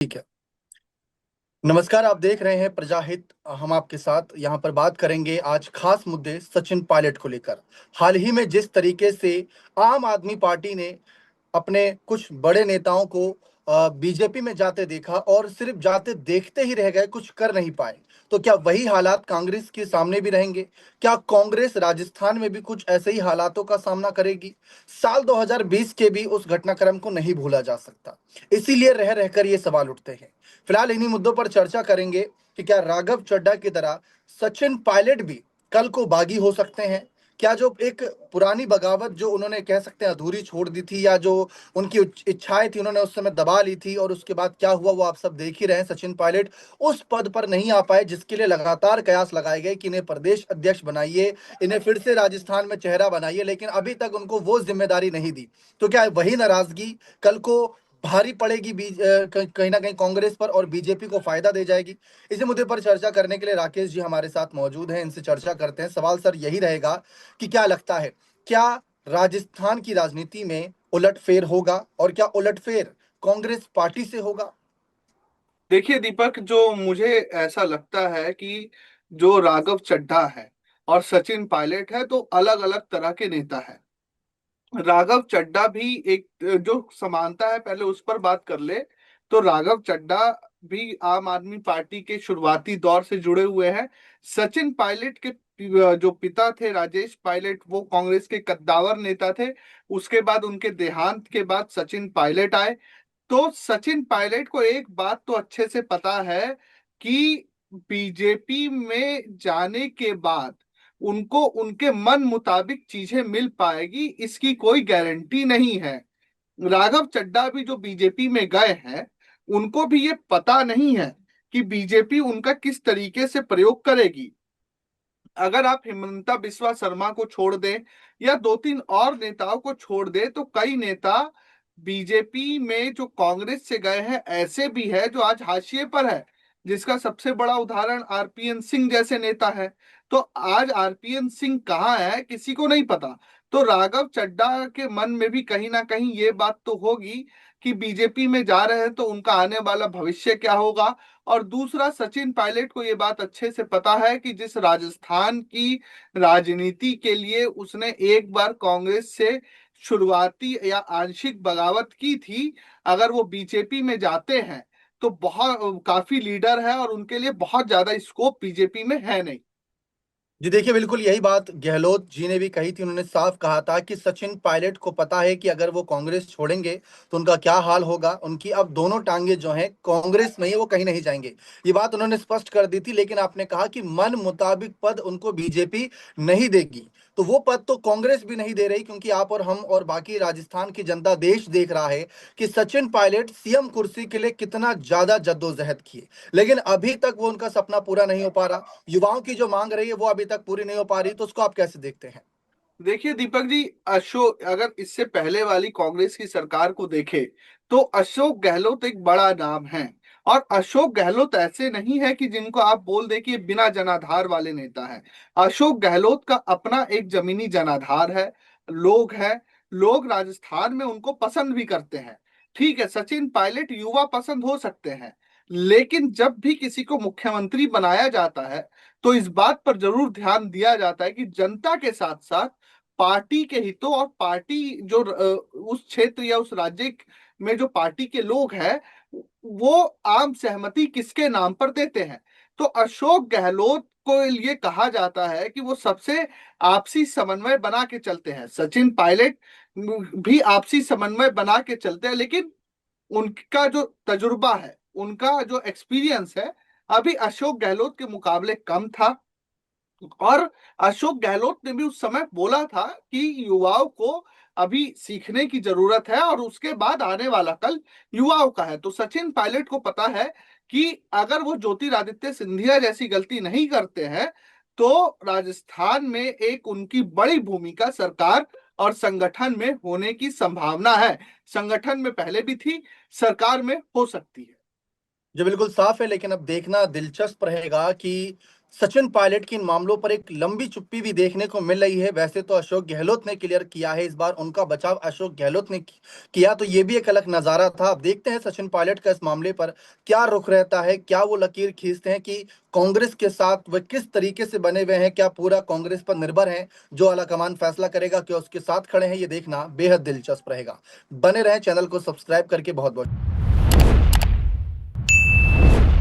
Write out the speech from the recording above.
ठीक है। नमस्कार, आप देख रहे हैं प्रजाहित। हम आपके साथ यहाँ पर बात करेंगे आज खास मुद्दे सचिन पायलट को लेकर। हाल ही में जिस तरीके से आम आदमी पार्टी ने अपने कुछ बड़े नेताओं को बीजेपी में जाते देखा और सिर्फ जाते देखते ही रह गए, कुछ कर नहीं पाए। तो क्या वही हालात कांग्रेस के सामने भी रहेंगे? क्या कांग्रेस राजस्थान में भी कुछ ऐसे ही हालातों का सामना करेगी? साल 2020 के भी उस घटनाक्रम को नहीं भूला जा सकता, इसीलिए रह रहकर ये सवाल उठते हैं। फिलहाल इन्हीं मुद्दों पर चर्चा करेंगे कि क्या राघव चड्ढा की तरह सचिन पायलट भी कल को बागी हो सकते हैं? क्या जो एक पुरानी बगावत जो उन्होंने कह सकते हैं अधूरी छोड़ दी थी, या जो उनकी इच्छाएं थी उन्होंने उस समय दबा ली थी, और उसके बाद क्या हुआ वो आप सब देख ही रहे हैं। सचिन पायलट उस पद पर नहीं आ पाए जिसके लिए लगातार कयास लगाए गए कि इन्हें प्रदेश अध्यक्ष बनाइए, इन्हें फिर से राजस्थान में चेहरा बनाइए, लेकिन अभी तक उनको वो जिम्मेदारी नहीं दी। तो क्या वही नाराजगी कल को भारी पड़ेगी कहीं ना कहीं कांग्रेस पर और बीजेपी को फायदा दे जाएगी? इसी मुद्दे पर चर्चा करने के लिए राकेश जी हमारे साथ मौजूद हैं, इनसे चर्चा करते हैं। सवाल सर यही रहेगा कि क्या लगता है, क्या राजस्थान की राजनीति में उलटफेर होगा, और क्या उलटफेर कांग्रेस पार्टी से होगा? देखिए दीपक, जो मुझे ऐसा लगता है कि जो राघव चड्ढा है और सचिन पायलट है तो अलग अलग तरह के नेता है। राघव चड्ढा भी एक जो समानता है, पहले उस पर बात कर ले। तो राघव चड्ढा भी आम आदमी पार्टी के शुरुआती दौर से जुड़े हुए हैं। सचिन पायलट के जो पिता थे राजेश पायलट, वो कांग्रेस के कद्दावर नेता थे। उसके बाद उनके देहांत के बाद सचिन पायलट आए। तो सचिन पायलट को एक बात तो अच्छे से पता है कि बीजेपी में जाने के बाद उनको उनके मन मुताबिक चीजें मिल पाएगी, इसकी कोई गारंटी नहीं है। राघव चड्ढा भी जो बीजेपी में गए हैं, उनको भी ये पता नहीं है कि बीजेपी उनका किस तरीके से प्रयोग करेगी। अगर आप हिमंता बिस्वा शर्मा को छोड़ दें या दो तीन और नेताओं को छोड़ दें, तो कई नेता बीजेपी में जो कांग्रेस से गए हैं ऐसे भी है जो आज हाशिए पर है, जिसका सबसे बड़ा उदाहरण आरपीएन सिंह जैसे नेता है। तो आज आरपीएन सिंह कहाँ है किसी को नहीं पता। तो राघव चड्ढा के मन में भी कहीं ना कहीं ये बात तो होगी कि बीजेपी में जा रहे हैं तो उनका आने वाला भविष्य क्या होगा। और दूसरा, सचिन पायलट को ये बात अच्छे से पता है कि जिस राजस्थान की राजनीति के लिए उसने एक बार कांग्रेस से शुरुआती या आंशिक बगावत की थी, अगर वो बीजेपी में जाते हैं तो बहुत काफी लीडर है और उनके लिए बहुत ज्यादा स्कोप बीजेपी में है नहीं। जी देखिए, बिल्कुल यही बात गहलोत जी ने भी कही थी। उन्होंने साफ कहा था कि सचिन पायलट को पता है कि अगर वो कांग्रेस छोड़ेंगे तो उनका क्या हाल होगा। उनकी अब दोनों टांगे जो हैं कांग्रेस में ही, वो कहीं नहीं जाएंगे। ये बात उन्होंने स्पष्ट कर दी थी। लेकिन आपने कहा कि मन मुताबिक पद उनको बीजेपी नहीं देगी, तो वो पद तो कांग्रेस भी नहीं दे रही, क्योंकि आप और हम और बाकी राजस्थान की जनता देश देख रहा है कि सचिन पायलट सीएम कुर्सी के लिए कितना ज्यादा जद्दोजहद किए, लेकिन अभी तक वो उनका सपना पूरा नहीं हो पा रहा। युवाओं की जो मांग रही है वो अभी तक पूरी नहीं हो पा रही, तो उसको आप कैसे देखते हैं? देखिए दीपक जी, अशोक, अगर इससे पहले वाली कांग्रेस की सरकार को देखे तो अशोक गहलोत एक बड़ा नाम है। और अशोक गहलोत ऐसे नहीं है कि जिनको आप बोल दे कि ये बिना जनाधार वाले नेता है। अशोक गहलोत का अपना एक जमीनी जनाधार है, लोग हैं। लोग राजस्थान में उनको पसंद भी करते हैं। ठीक है, सचिन पायलट युवा पसंद हो सकते हैं, लेकिन जब भी किसी को मुख्यमंत्री बनाया जाता है तो इस बात पर जरूर ध्यान दिया जाता है कि जनता के साथ साथ पार्टी के हितों और पार्टी जो उस क्षेत्र या उस राज्य में जो पार्टी के लोग हैं, वो आम सहमति किसके नाम पर देते हैं। तो अशोक गहलोत को ये कहा जाता है कि वो सबसे आपसी समन्वय बना के चलते हैं। सचिन पायलट भी आपसी समन्वय बना के चलते हैं, लेकिन उनका जो तजुर्बा है, उनका जो एक्सपीरियंस है, अभी अशोक गहलोत के मुकाबले कम था। और अशोक गहलोत ने भी उस समय बोला था कि युवाओं को अभी सीखने की जरूरत है और उसके बाद आने वाला कल युवाओं का है। तो सचिन पायलट को पता है कि अगर वो ज्योतिरादित्य सिंधिया जैसी गलती नहीं करते हैं तो राजस्थान में एक उनकी बड़ी भूमिका सरकार और संगठन में होने की संभावना है। संगठन में पहले भी थी, सरकार में हो सकती है। जो बिल्कुल साफ है, लेकिन अब देखना दिलचस्प रहेगा कि सचिन पायलट की इन मामलों पर एक लंबी चुप्पी भी देखने को मिल रही है। वैसे तो अशोक गहलोत ने क्लियर किया है, इस बार उनका बचाव अशोक गहलोत ने किया, तो ये भी एक अलग नजारा था। अब देखते हैं सचिन पायलट का इस मामले पर क्या रुख रहता है, क्या वो लकीर खींचते हैं कि कांग्रेस के साथ वह किस तरीके से बने हुए हैं, क्या पूरा कांग्रेस पर निर्भर है, जो आलाकमान फैसला करेगा कि उसके साथ खड़े हैं, ये देखना बेहद दिलचस्प रहेगा। बने रहें, चैनल को सब्सक्राइब करके। बहुत बहुत